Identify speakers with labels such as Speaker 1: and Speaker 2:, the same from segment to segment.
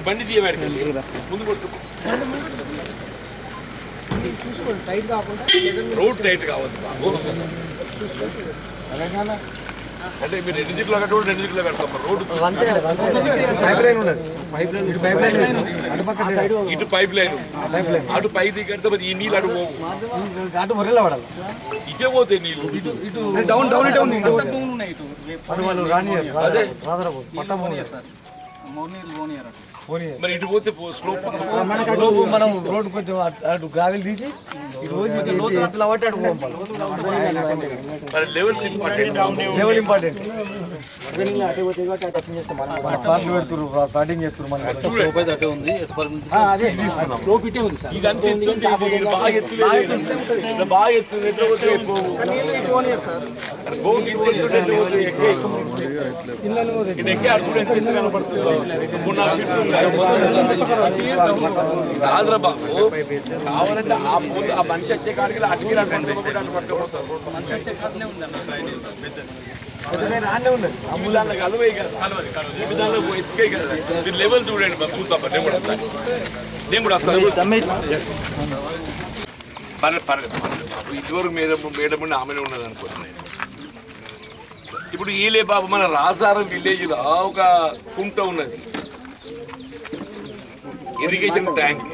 Speaker 1: బండి తీయబడి ముందు కొట్టు
Speaker 2: చూసుకోండి, టైట్ కాకుండా
Speaker 1: రోడ్ టైట్ కావద్దు బాబు. అంటే మీరు 2 దిక్కులు కట్టడం 2 దిక్కులు కడతాం రోడ్డు ఇటు పైప్ లైన్ అటు పై దిగి కడితే ఈ నీళ్ళు అటు పోవు, ఇటే పోతాయి నీళ్ళు. మరి ఇటు పోతే స్లోప్
Speaker 2: మనం రోడ్డు కొంచెం అటు గ్రావెల్ తీసి ఇటు
Speaker 1: మరి లెవెల్స్ ఇంపార్టెంట్.
Speaker 2: Level important.
Speaker 1: బాగా ఎత్తుంది కాదురా బాబు. కావాలంటే ఆ మనిషి వచ్చే కాడికి అటుకి కలవే కదా, ఎత్తుకే కదా. మీరు లెవెల్ చూడండి బాబు, చూద్దాం. నేను కూడా వస్తాను, నేను కూడా వస్తాను. పర్లేదు పర్లేదు బాబు. ఇదివరకు మేడం ఉండి ఆమెనే ఉన్నది అనుకుంటున్నాను. ఇప్పుడు ఈలే బాబు, మన రాసారం విలేజ్లో ఒక కుంట ఉన్నది, irrigation tank.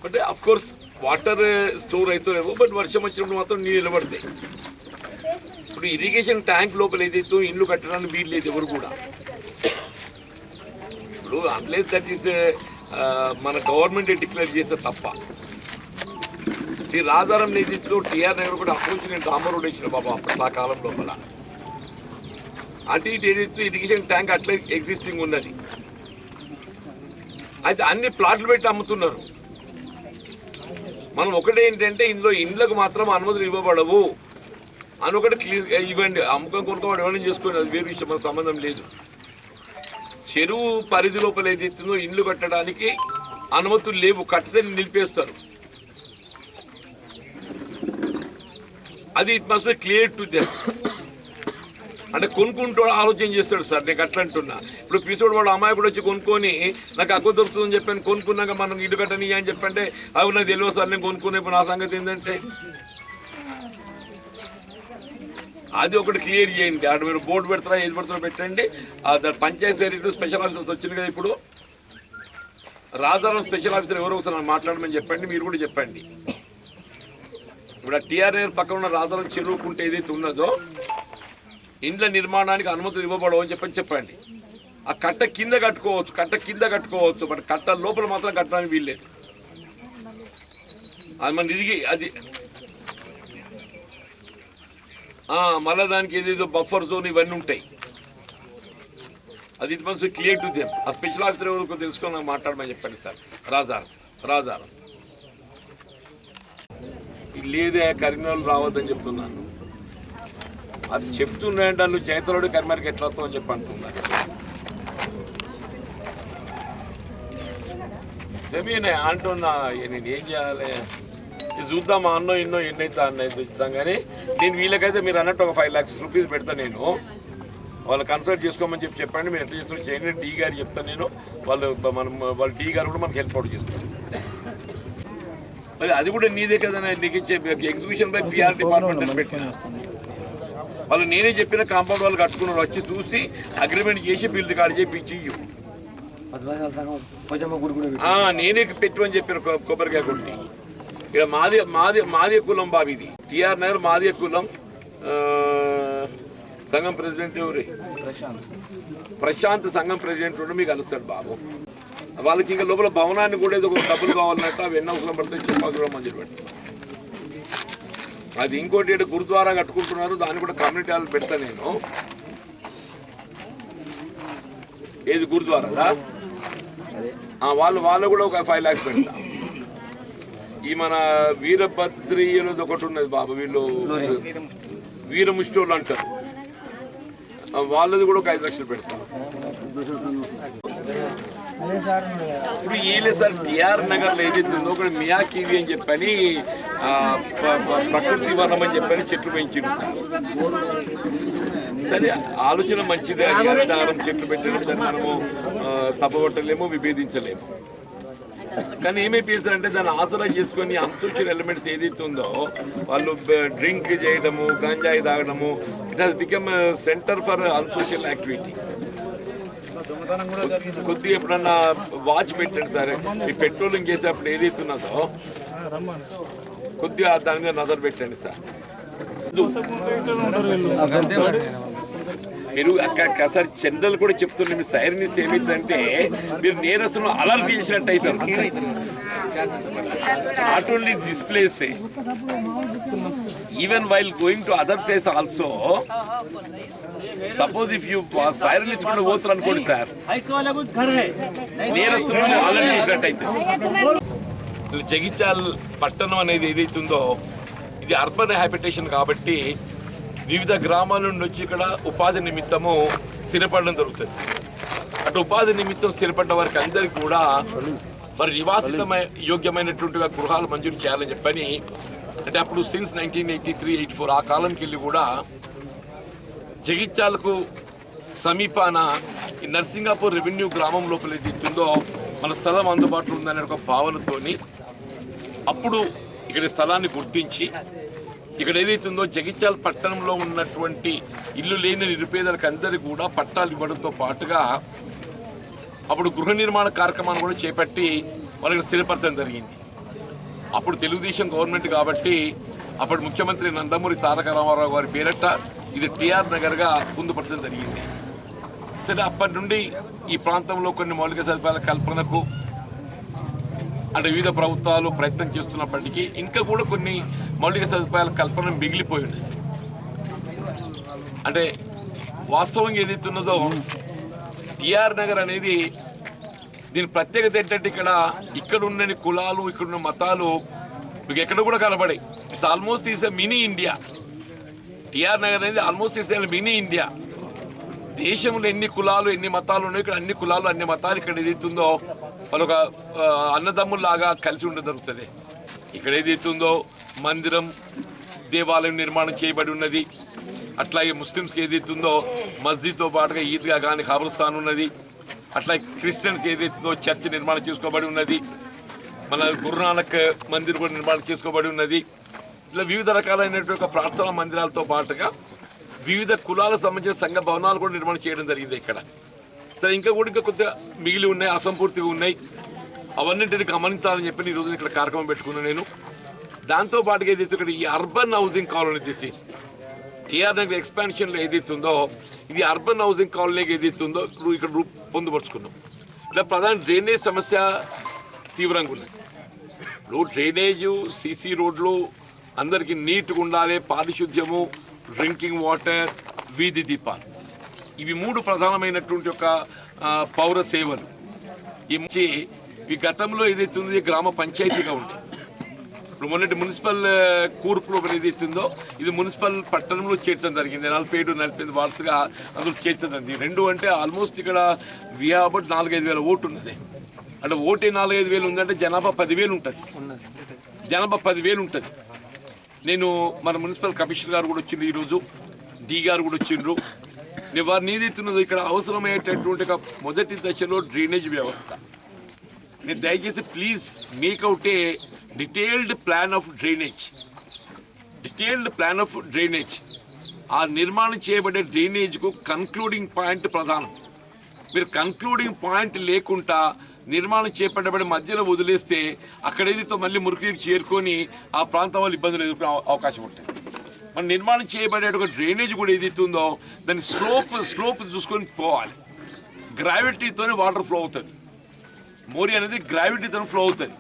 Speaker 1: But of course water store అవుతారేమో, బట్ వర్షం వచ్చినప్పుడు మాత్రం నీళ్ళు నిలబడతాయి. ఇప్పుడు ఇరిగేషన్ ట్యాంక్ లోపల ఏదైతే ఇల్లు కట్టడానికి వీలు లేదు ఎవరు కూడా. ఇప్పుడు అన్లెస్ దట్ ఈస్ మన గవర్నమెంట్ డిక్లేర్ చేస్తే తప్ప. ఈ రాజారం నిధిలో టీఆర్ నగర్ కూడా అప్రోచ్ నేను డాంబర్ రోడ్ ఇచ్చిన బాబా ఆ కాలం లోపల. అటు ఇటు ఏదైతే ఇరిగేషన్ ట్యాంక్ అట్లా ఎగ్జిస్టింగ్ ఉన్నది. అయితే అన్ని ప్లాట్లు పెట్టి అమ్ముతున్నారు. మనం ఒకటే ఏంటంటే ఇందులో ఇండ్లకు మాత్రం అనుమతులు ఇవ్వబడవు అని ఒకటి క్లియర్ ఇవ్వండి. అమ్మకం కొనుక్కోవడం ఎవరైనా చేసుకోండి, అది వేరే విషయం, మనకు సంబంధం లేదు. చెరువు పరిధి లోపల ఏదైతుందో ఇండ్లు కట్టడానికి అనుమతులు లేవు, కట్టితే నిలిపేస్తారు. అది it must be clear to them. అంటే కొనుక్కుంటూ ఆలోచన చేస్తాడు సార్, నేను అట్లా అంటున్నా. ఇప్పుడు పీసోడు వాడు అమ్మాయి కూడా వచ్చి కొనుక్కొని నాకు అగ్గు దొరుకుతుందని చెప్పాను, కొనుక్కున్నాక మనం ఇల్లు కట్టని అని చెప్పంటే అవి నాకు తెలియదు సార్ నేను కొనుక్కునేప్పుడు. నా సంగతి ఏంటంటే అది ఒకటి క్లియర్ చేయండి. అటు మీరు బోర్డు పెడతారా ఏది పెడతారో పెట్టండి. పంచాయతీ సెక్రటరీ స్పెషల్ ఆఫీసర్స్ వచ్చింది కదా ఇప్పుడు, రాజారాం స్పెషల్ ఆఫీసర్ ఎవరో ఒకసారి మాట్లాడమని చెప్పండి. మీరు కూడా చెప్పండి. ఇప్పుడు ఆ టీఆర్ఆర్ పక్కన ఉన్న రాజారాం చెరువుకుంటే ఏదైతే ఉన్నదో ఇండ్ల నిర్మాణానికి అనుమతులు ఇవ్వబడవు అని చెప్పండి. ఆ కట్ట కింద కట్టుకోవచ్చు, బట్ కట్ట లోపల మాత్రం కట్టడానికి వీల్లేదు. అది మన ఇరిగి అది మళ్ళీ దానికి ఏదేదో బఫర్ జోన్ ఇవన్నీ ఉంటాయి. అది it must clear to them. ఆ స్పెషల్ ఆఫీసర్ ఎవరు తెలుసుకొని నాకు మాట్లాడమని చెప్పండి సార్. రాజారం లేదే కరీంనగర్ రావద్దని చెప్తున్నాను. అది చెప్తున్నాయంటే వాళ్ళు చేతలోడు కరీంనగర్కి ఎట్లా వస్తావు అని చెప్పి అంటున్నారు. సెమీనే అంటున్నా, నేను ఏం చేయాలి చూద్దాం. అన్నో ఎన్నో ఎన్నైతే అన్నైతే చూద్దాం. కానీ నేను వీళ్ళకైతే మీరు అన్నట్టు ఒక 5 lakhs రూపీస్ పెడతా. నేను వాళ్ళు కన్సల్ట్ చేసుకోమని చెప్పండి. మీరు ఎట్లా చేస్తున్నారు చేయండి. డి గారు చెప్తాను నేను. వాళ్ళ డి గారు కూడా మనకి హెల్ప్ అవుట్ చేస్తారు. మరి అది కూడా నీదే కదా, నీకు ఇచ్చే ఎగ్జిబిషన్ బై పిఆర్ డిపార్ట్మెంట్ అని పెట్టిన వాళ్ళు. నేనే చెప్పిన కాంపౌండ్ వాళ్ళు కట్టుకున్నారు, వచ్చి చూసి అగ్రిమెంట్ చేసి బిల్ రికార్డ్ చేయించి నేనే పెట్టమని చెప్పిన కొబ్బరికాయ కొట్టి. ఇక్కడ మాదే కులం బాబు, ఇది టీఆర్ నగర్ మాదే కులం. సంఘం ప్రెసిడెంట్ ఎవరు? ప్రశాంత్ సంఘం ప్రెసిడెంట్ ఉంటే మీకు కలుస్తాడు బాబు. వాళ్ళకి ఇంకా లోపల భవనాన్ని కూడా ఏదో డబ్బులు కావాలన్నట్టు అవి ఎన్ని అవసరం పడితే చెప్పాలి కూడా మంజూరు పెడతారు. అది ఇంకోటి గురుద్వారా కట్టుకుంటున్నారు, దాన్ని కూడా కమ్యూనిటీ హాల్ పెడతా నేను. ఏది గురుద్వారాదా? వాళ్ళు కూడా ఒక 5 lakhs పెడతా. ఈ మన వీరభద్రి అనేది ఒకటి ఉన్నది బాబు, వీళ్ళు వీరముష్టోళ్ళు అంటారు, వాళ్ళది కూడా ఒక 5 లక్షలు పెడతారు. ఇప్పుడు ఏలే సార్ టిఆర్ నగర్లో ఏదైతే ఉందో ఒకటి మియాకివి అని చెప్పని ప్రకృతి వనం అని చెప్పని చెట్లు పెంచింది సార్. సరే ఆలోచన మంచిదే, అది హరితహారం చెట్లు పెట్టడం దాన్ని మనము తప్పబట్టలేము, విభేదించలేము. కానీ ఏమైపోయిందంటే దాన్ని ఆసరా చేసుకొని అన్సోషియల్ ఎలిమెంట్స్ ఏదైతే ఉందో వాళ్ళు డ్రింక్ చేయడము, గంజాయి తాగడము, it has become centre for unsocial activity. కొద్దిగా ఎప్పుడన్నా వాచ్ పెట్టండి సరే, ఈ పెట్రోలింగ్ చేసేటప్పుడు ఏదైతే ఉన్నదో కొద్దిగా దాని మీద నజర్ పెట్టండి సార్. మీరు అక్కడ సార్ జనరల్ కూడా చెప్తుండే, మీ సైరనిస్ట్ ఏమైందంటే మీరు నేరస్తులను అలర్ట్ చేసినట్టు అవుతారు. Not only this place, even while going to other place also. Suppose if you siren ఇచ్చుకుంటూ పోతారు అనుకోండి సార్, నేరస్తులను అలర్ట్ చేసినట్టు అవుతుంది. జగిత్యాల పట్టణం అనేది ఏదైతుందో ఇది అర్బన్ హ్యాబిటేషన్ కాబట్టి వివిధ గ్రామాల నుండి వచ్చి ఇక్కడ ఉపాధి నిమిత్తము స్థిరపడడం జరుగుతుంది. అటు ఉపాధి నిమిత్తం స్థిరపడ్డ వారికి అందరికీ కూడా మరి యోగ్యమైనటువంటి గృహాలు మంజూరు చేయాలని చెప్పని, అంటే అప్పుడు సిన్స్ 1983-84 ఆ కాలంకి వెళ్ళి కూడా జగిత్యాలకు సమీపాన ఈ నర్సింగాపూర్ రెవెన్యూ గ్రామం లోపల ఏదైతుందో మన స్థలం అందుబాటులో ఉందనే ఒక భావనతోని అప్పుడు ఇక్కడ స్థలాన్ని గుర్తించి ఇక్కడ ఏదైతుందో జగిత్యాల పట్టణంలో ఉన్నటువంటి ఇల్లు లేని నిరుపేదలకు అందరికీ కూడా పట్టాలు ఇవ్వడంతో పాటుగా అప్పుడు గృహ నిర్మాణ కార్యక్రమాన్ని కూడా చేపట్టి వాళ్ళకి స్థిరపరచడం జరిగింది. అప్పుడు తెలుగుదేశం గవర్నమెంట్ కాబట్టి అప్పుడు ముఖ్యమంత్రి నందమూరి తారక రామారావు గారి పేరట ఇది టిఆర్ నగర్గా పొందుపరచడం జరిగింది. సరే, అప్పటి నుండి ఈ ప్రాంతంలో కొన్ని మౌలిక సదుపాయాల కల్పనకు అంటే వివిధ ప్రభుత్వాలు ప్రయత్నం చేస్తున్నప్పటికీ ఇంకా కూడా కొన్ని మౌలిక సదుపాయాల కల్పన మిగిలిపోయి ఉన్నది. అంటే వాస్తవంగా ఏదైతే ఉన్నదో టిఆర్ నగర్ అనేది దీని ప్రత్యేకత ఏంటంటే ఇక్కడ ఉన్న కులాలు, ఇక్కడున్న మతాలు మీకు ఎక్కడ కూడా కనబడాయి. It's almost is a mini India. TR Nagar అనేది almost it's a mini India. దేశంలో ఎన్ని కులాలు ఎన్ని మతాలు ఉన్నాయో ఇక్కడ అన్ని కులాలు అన్ని మతాలు ఇక్కడ ఏదైతుందో వాళ్ళు ఒక అన్నదమ్ముల్లాగా కలిసి ఉండడం జరుగుతుంది. ఇక్కడ ఏదైతుందో మందిరం, దేవాలయం నిర్మాణం చేయబడి ఉన్నది. అట్లాగే ముస్లిమ్స్కి ఏదైతుందో మస్జిద్తో పాటుగా ఈద్గా కానీ ఖబర్స్థాన్ ఉన్నది. అట్లాగే క్రిస్టియన్స్కి ఏదైతుందో చర్చ్ నిర్మాణం చేసుకోబడి ఉన్నది. మన గురునానక్ మందిర్ కూడా నిర్మాణం చేసుకోబడి ఉన్నది. ఇలా వివిధ రకాలైనటువంటి ప్రార్థనా మందిరాలతో పాటుగా వివిధ కులాలకు సంబంధించిన సంఘ భవనాలు కూడా నిర్మాణం చేయడం జరిగింది ఇక్కడ. సరే, ఇంకా కొద్దిగా మిగిలి ఉన్నాయి, అసంపూర్తిగా ఉన్నాయి. అవన్నింటిని గమనించాలని చెప్పి ఈరోజు ఇక్కడ కార్యక్రమం పెట్టుకున్నాను నేను. దాంతోపాటుగా ఏదైతే ఇక్కడ ఈ urban housing colony this TR Nagar ఎక్స్పాన్షన్లో ఏదైతుందో ఇది అర్బన్ హౌసింగ్ కాలనీకి ఏదైతుందో ఇక్కడ పొందుపరుచుకున్నాం. ఇలా ప్రధాన డ్రైనేజ్ సమస్య తీవ్రంగా ఉన్నది. ఇప్పుడు డ్రైనేజు, సీసీ రోడ్లు అందరికీ నీట్గా ఉండాలి, పారిశుద్ధ్యము, డ్రింకింగ్ వాటర్, వీధి దీపాలు, ఇవి 3 ప్రధానమైనటువంటి ఒక పౌర సేవలు. ఈ గతంలో ఏదైతే ఉందో గ్రామ పంచాయతీగా ఉంటాయి. ఇప్పుడు మొన్నటి మున్సిపల్ కూర్పులో ఏదైతే ఉందో ఇది మున్సిపల్ పట్టణంలో చేర్చడం జరిగింది. 47-48 వార్డ్స్గా అందులో చేర్చడం జరిగింది. 2 అంటే ఆల్మోస్ట్ ఇక్కడ అబౌట్ 4-5 వేల ఓటు ఉన్నది. అంటే ఓటే 4-5 వేలు ఉందంటే జనాభా 10,000 ఉంటుంది. జనాభా 10,000 ఉంటుంది. నేను మన మున్సిపల్ కమిషనర్ గారు కూడా వచ్చిండ్రు, ఈరోజు డి గారు కూడా వచ్చిండ్రు. నేను వారిని ఏదైతున్నదో ఇక్కడ అవసరమయ్యేటటువంటి మొదటి దశలో డ్రైనేజ్ వ్యవస్థ, నేను దయచేసి please make out A detailed plan of drainage. ఆ నిర్మాణం చేయబడే డ్రైనేజ్కు కన్క్లూడింగ్ పాయింట్ ప్రధానం. మీరు కన్క్లూడింగ్ పాయింట్ లేకుండా నిర్మాణం చేపట్టబడి మధ్యలో వదిలేస్తే అక్కడ ఏదైతే మళ్ళీ మురికి చేరుకొని ఆ ప్రాంతం వాళ్ళు ఇబ్బందులు ఎదుర్కొనే అవకాశం ఉంటుంది. మన నిర్మాణం చేయబడే ఒక డ్రైనేజ్ కూడా ఏదైతే ఉందో దాని స్లోప్ చూసుకొని పోవాలి. గ్రావిటీతోనే వాటర్ ఫ్లో అవుతుంది. మోరీ అనేది గ్రావిటీతో ఫ్లో అవుతుంది.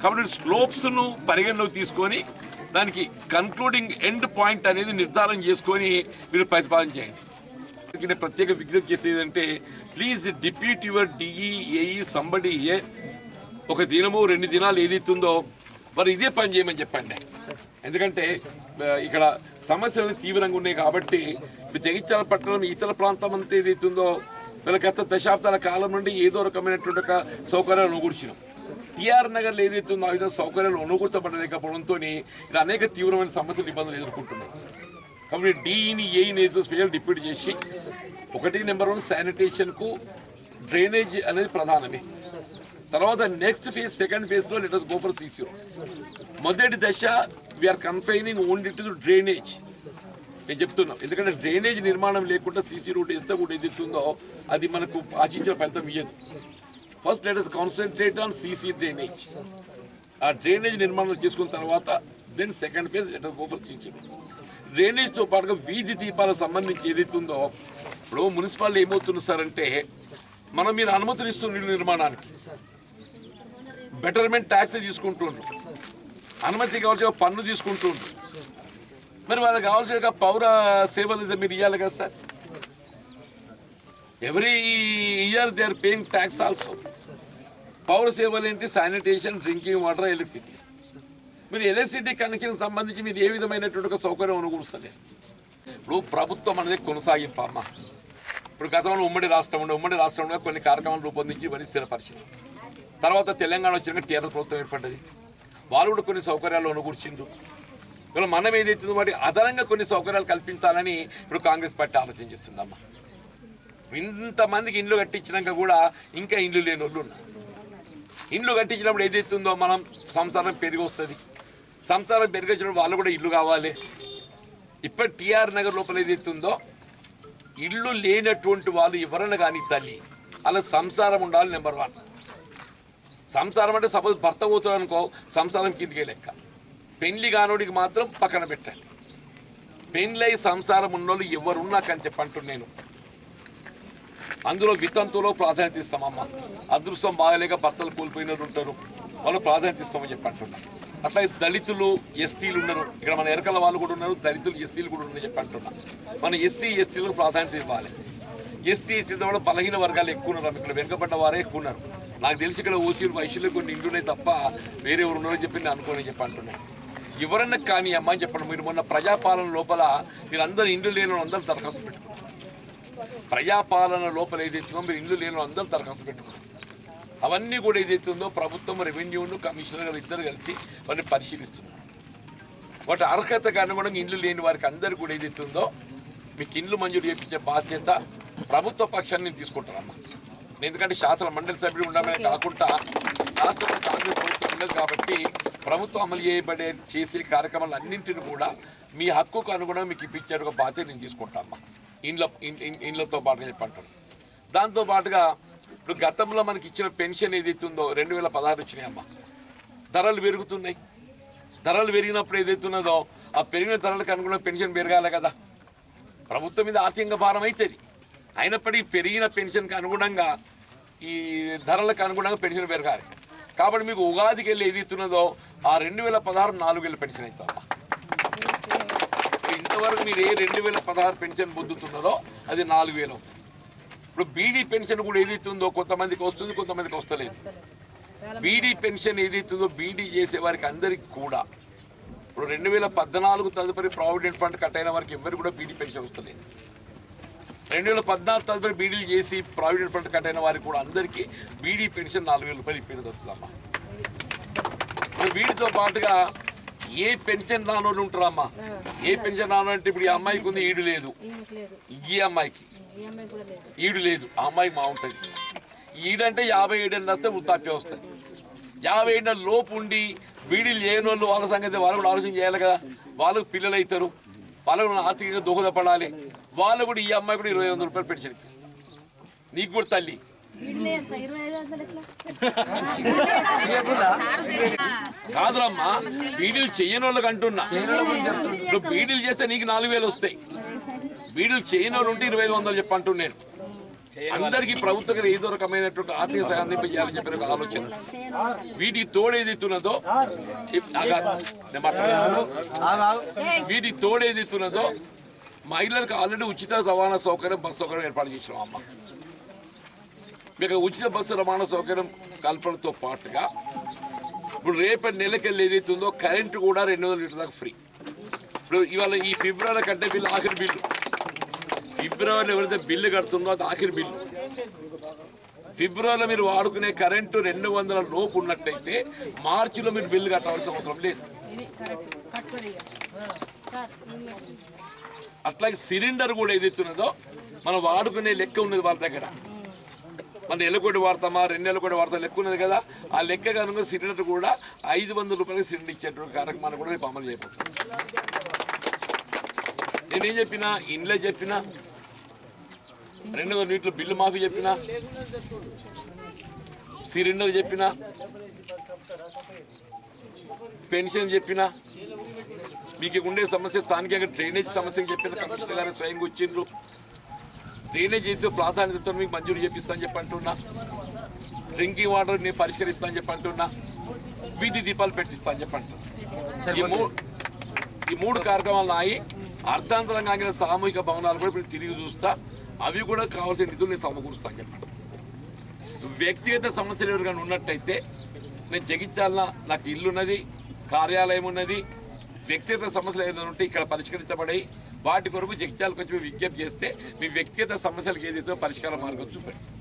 Speaker 1: కాబట్టి స్లోప్స్ను పరిగణలోకి తీసుకొని దానికి కన్క్లూడింగ్ ఎండ్ పాయింట్ అనేది నిర్ధారణ చేసుకొని మీరు ప్రతిపాదన చేయండి. ఇక్కడ ప్రత్యేక విజ్ఞప్తి చేసేది అంటే ప్లీజ్ డిప్యూట్ యువర్ డిఈఏఈ సంబడి ఒక దినము 2 దినాలు ఏదైతుందో మరి ఇదే పని చేయమని చెప్పండి. ఎందుకంటే ఇక్కడ సమస్యలు తీవ్రంగా ఉన్నాయి కాబట్టి జగిత్యాల పట్టణం ఇతర ప్రాంతం అంతా ఏదైతుందో వీళ్ళ గత దశాబ్దాల కాలం నుండి ఏదో రకమైనటువంటి ఒక సౌకర్యాలు అనుకూర్చినాం. టిఆర్ నగర్లో ఏదైతుందో ఆ విధంగా సౌకర్యాలు అనుకూర్చబడలేకపోవడంతో ఇలా అనేక తీవ్రమైన సమస్యలు ఇబ్బందులు ఎదుర్కొంటున్నాయి. కాబట్టి డీని ఏని ఏదో స్పెషల్ డిప్యూట్ చేసి ఒకటి నెంబర్ 1 శానిటేషన్కు డ్రైనేజ్ అనేది ప్రధానమే. తర్వాత నెక్స్ట్ ఫేజ్ సెకండ్ ఫేజ్లో let us go for CC road. మొదటి దశ we're confining only to drainage. నేను చెప్తున్నాం ఎందుకంటే డ్రైనేజ్ నిర్మాణం లేకుండా CC రోడ్ వేస్తే కూడా ఏదైతుందో అది మనకు ఆశించిన ఫలితం ఇయ్యదు. First let us concentrate on CC drainage. ఆ డ్రైనేజ్ నిర్మాణం చేసుకున్న తర్వాత then second phase let us go for CC road. డ్రైనేజ్తో పాటుగా వీధి దీపాలకు సంబంధించి ఏదైతుందో ఇప్పుడు మున్సిపాలిటీ ఏమవుతుంది సార్ అంటే మనం మీరు అనుమతులు ఇస్తున్న ఇల్లు నిర్మాణానికి బెటర్మెంట్ ట్యాక్స్ తీసుకుంటుండ్రు, అనుమతి కావాల్సిన పన్ను తీసుకుంటుండ్రు. మరి వాళ్ళకి కావాల్సిన పౌర సేవలు మీరు ఇవ్వాలి కదా sir. Every year they are paying tax also. పౌర సేవలు ఏంటి? Sanitation, drinking water, electricity. మీరు ఎలక్ట్రిసిటీ కనెక్షన్ సంబంధించి మీరు ఏ విధమైనటువంటి ఒక సౌకర్యం అనుకూరుస్తలేదు. ఇప్పుడు ప్రభుత్వం అనేది కొనసాగింపమ్మ. ఇప్పుడు గతంలో ఉమ్మడి రాష్ట్రంలో కొన్ని కార్యక్రమాలు రూపొందించి ఇవన్నీ స్థిరపరిచింది. తర్వాత తెలంగాణ వచ్చినాక TRS ప్రభుత్వం ఏర్పడ్డది. వాళ్ళు కూడా కొన్ని సౌకర్యాలు అనుకూర్చిండ్రు. ఇవాళ మనం ఏదైతుందో వాటి అదనంగా కొన్ని సౌకర్యాలు కల్పించాలని ఇప్పుడు కాంగ్రెస్ పార్టీ ఆలోచన చేస్తుందమ్మా. ఇంతమందికి ఇండ్లు కట్టించినాక కూడా ఇంకా ఇండ్లు లేని వాళ్ళు ఉన్నారు. ఇండ్లు కట్టించినప్పుడు ఏదైతుందో మనం సంసారం పెరిగి వస్తుంది. సంసారం పెరిగొచ్చినప్పుడు వాళ్ళు కూడా ఇల్లు కావాలి. ఇప్పుడు TR నగర్ లోపల ఏదైతుందో ఇల్లు లేనటువంటి వాళ్ళు ఎవరైనా కానీ తల్లి అలా సంసారం ఉండాలి. నెంబర్ 1 సంసారం అంటే సపోజ్ భర్త పోతాడు అనుకో సంసారం కిందికే లెక్క. పెళ్లి కానోడికి మాత్రం పక్కన పెట్టాలి. పెళ్ళై సంసారం ఉన్నోళ్ళు ఎవరున్నా కానీ చెప్పంటున్నాను నేను. అందులో వితంతులో ప్రాధాన్యత ఇస్తామమ్మా. అదృష్టం బాగలేక భర్తలు కోల్పోయినట్టు ఉంటారు, వాళ్ళు ప్రాధాన్యత ఇస్తామని చెప్పంటున్నాను. అట్లా దళితులు, ఎస్టీలు ఉన్నారు. ఇక్కడ మన ఎరకల వాళ్ళు కూడా ఉన్నారు, దళితులు, ఎస్సీలు కూడా ఉన్నారని చెప్పంటున్నాను. మన ఎస్సీ ఎస్టీలకు ప్రాధాన్యత ఇవ్వాలి. ఎస్టీ ఎస్సీ వాళ్ళు బలహీన వర్గాలు ఎక్కువ ఉన్నారు. ఇక్కడ వెనుకబడ్డ వారే ఎక్కువ ఉన్నారు. నాకు తెలిసి ఇక్కడ ఓసీలు వైశ్యులు కొన్ని ఇండ్లున్నాయి తప్ప వేరే ఎవరు ఉన్నారని చెప్పి నేను అనుకోని చెప్పంటున్నాను. ఎవరన్నా కానీ అమ్మ అని చెప్పండి. మీరు మొన్న ప్రజాపాలన లోపల మీరు అందరూ ఇండ్లు లేని అందరూ దరఖాస్తు పెట్టుకున్నారు. ప్రజాపాలన లోపల ఏదైతుందో మీరు ఇండ్లు లేని అందరూ దరఖాస్తు పెట్టుకున్నారు. అవన్నీ కూడా ఏదైతుందో ప్రభుత్వం, రెవెన్యూను, కమిషనర్ గారు ఇద్దరు కలిసి వాటిని పరిశీలిస్తున్నారు. వాటి అర్హతకు అనుగుణంగా ఇండ్లు లేని వారికి అందరూ కూడా ఏదైతుందో మీకు ఇండ్లు మంజూరు చేయించే బాధ్యత ప్రభుత్వ పక్షాన్ని నేను తీసుకుంటానమ్మా. ఎందుకంటే శాసన మండలి సభ్యులు ఉండడమే కాకుండా రాష్ట్రంలో కాంగ్రెస్ ప్రభుత్వం ఉండదు కాబట్టి ప్రభుత్వం అమలు చేసే కార్యక్రమాలు అన్నింటిని కూడా మీ హక్కుకు అనుగుణంగా మీకు ఇప్పించే ఒక బాధ్యత నేను తీసుకుంటామమ్మా. ఇండ్లతో పాటుగా చెప్పంటాను. దాంతోపాటుగా ఇప్పుడు గతంలో మనకి ఇచ్చిన పెన్షన్ ఏదైతుందో 2016 వచ్చినాయమ్మా. ధరలు పెరుగుతున్నాయి. ధరలు పెరిగినప్పుడు ఏదైతున్నదో ఆ పెరిగిన ధరలకు అనుగుణంగా పెన్షన్ పెరగాలి కదా. ప్రభుత్వం మీద ఆర్థికంగా భారం అవుతుంది. అయినప్పటికీ పెరిగిన పెన్షన్కి అనుగుణంగా ఈ ధరలకు అనుగుణంగా పెన్షన్ పెరగాలి. కాబట్టి మీకు ఉగాదికి వెళ్ళి ఏదైతున్నదో ఆ 2016 4000 పెన్షన్ అవుతుందమ్మా. ఇంతవరకు మీరు ఏ 2016 పెన్షన్ పొందుతున్నారో అది 4000 అవుతుంది. ఇప్పుడు బీడీ పెన్షన్ కూడా ఏదైతుందో కొంతమందికి వస్తుంది, కొంతమందికి వస్తలేదు. బీడీ పెన్షన్ ఏదైతుందో బీడీ చేసే వారికి అందరికి కూడా ఇప్పుడు 2014 తదుపరి ప్రావిడెంట్ ఫండ్ కట్ అయిన వారికి ఎవరికి కూడా బీడీ పెన్షన్ వస్తలేదు. 2014 తదుపరి బీడీలు చేసి ప్రావిడెంట్ ఫండ్ కట్ అయిన వారికి కూడా అందరికీ బీడీ పెన్షన్ 4000 రూపాయలు ఇప్పేది వస్తుందమ్మా. మరి వీటితో పాటుగా ఏ పెన్షన్ రానోళ్ళు ఉంటారమ్మా. ఏ పెన్షన్ రాను అంటే ఇప్పుడు ఈ అమ్మాయికి ఉంది, ఈడు లేదు. ఈ అమ్మాయికి ఈడు లేదు, ఆ అమ్మాయికి మా ఉంటుంది. ఈడంటే 57 ఏళ్ళు వస్తే వృద్ధాప్యం వస్తుంది. 50 ఏళ్ళ లోపు ఉండి బీడీలు చేయని వాళ్ళు వాళ్ళ సంగతి వాళ్ళు కూడా ఆలోచన చేయాలి కదా. వాళ్ళకు పిల్లలు అవుతారు, వాళ్ళకు ఆర్థికంగా దోహదపడాలి. వాళ్ళు కూడా ఈ అమ్మాయి కూడా 2500 రూపాయలు పెన్షన్ ఇప్పిస్తారు. నీకు కూడా తల్లి కాదురమ్మా, బీడీలు చేయని వాళ్ళకి అంటున్నా. ఇప్పుడు బీడీలు చేస్తే నీకు 4000 వస్తాయి. బీడీలు చేయని వాళ్ళు ఉంటే 2500 చెప్పంటున్నాను నేను. అందరికీ ప్రభుత్వం ఏదో రకమైనటువంటి ఆర్థిక సహాయం చేయాలని చెప్పిన ఒక ఆలోచన. వీటికి తోడేదితున్నదో వీటికి తోడేదితున్నదో మహిళలకు ఆల్రెడీ ఉచిత రవాణా సౌకర్యం, బస్సు సౌకర్యం ఏర్పాటు చేసినాం అమ్మ. మీకు ఉచిత బస్సు రవాణా సౌకర్యం కల్పనతో పాటుగా ఇప్పుడు రేపటి నెలకెళ్ళి ఏదైతుందో కరెంటు కూడా 200 లీటర్ల దాకా ఫ్రీ. ఇప్పుడు ఇవాళ ఈ ఫిబ్రవరి కంటే బిల్లు ఆఖరి బిల్లు. ఫిబ్రవరిలో ఎవరైతే బిల్లు కడుతుందో అది ఆఖరి బిల్లు. ఫిబ్రవరిలో మీరు వాడుకునే కరెంటు 200 లోపు ఉన్నట్టయితే మార్చిలో మీరు బిల్లు కట్టవలసిన అవసరం లేదు. అట్లాగే సిలిండర్ కూడా ఏదైతున్నదో మనం వాడుకునే లెక్క ఉన్నది వాళ్ళ దగ్గర. మన నెలకొడి వాడతామా 2 నెలలు కూడా వాడతాం లెక్క ఉన్నది కదా. ఆ లెక్క కనుక సిలిండర్ కూడా 500 రూపాయలకి సిలిండర్ ఇచ్చేటువంటి కార్యక్రమాన్ని కూడా రేపు అమలు చేయబోతున్నాం. నేనేం చెప్పినా ఇంట్లో చెప్పినా 200 యూనిట్ల బిల్లు మాఫీ చెప్పినా సిలిండర్ చెప్పినా పెన్షన్ చెప్పినా మీకు ఉండే సమస్య స్థానికంగా డ్రైనేజ్ సమస్య చెప్పిన కమిషనర్ గారు స్వయంగా వచ్చిండ్రు. డ్రైనేజ్ అయితే ప్రాధాన్యతతో మీకు మంజూరు చేపిస్తాను చెప్పి అంటున్నా. డ్రింకింగ్ వాటర్ నేను పరిష్కరిస్తాను చెప్పి అంటున్నా. వీధి దీపాలు పెట్టిస్తాను చెప్పి అంటున్నా. ఈ 3 కార్యక్రమాలు ఆగి అర్థాంతరంగా ఆగిన సామూహిక భవనాలు కూడా ఇప్పుడు తిరిగి చూస్తా. అవి కూడా కావాల్సిన నిధులు నేను సమకూరుస్తాను చెప్పండి. వ్యక్తిగత సమస్యలు ఎవరికైనా ఉన్నట్టయితే నేను జగిత్యాల నాకు ఇల్లు ఉన్నది, కార్యాలయం ఉన్నది, వ్యక్తిగత సమస్యలు ఏదైనా ఉంటే ఇక్కడ పరిష్కరించబడాయి. వాటి కొరకు జగిత్యాలకు వచ్చి విజ్ఞప్తి చేస్తే మీ వ్యక్తిగత సమస్యలకు ఏదైతే పరిష్కార మార్గం చూపెడతాం.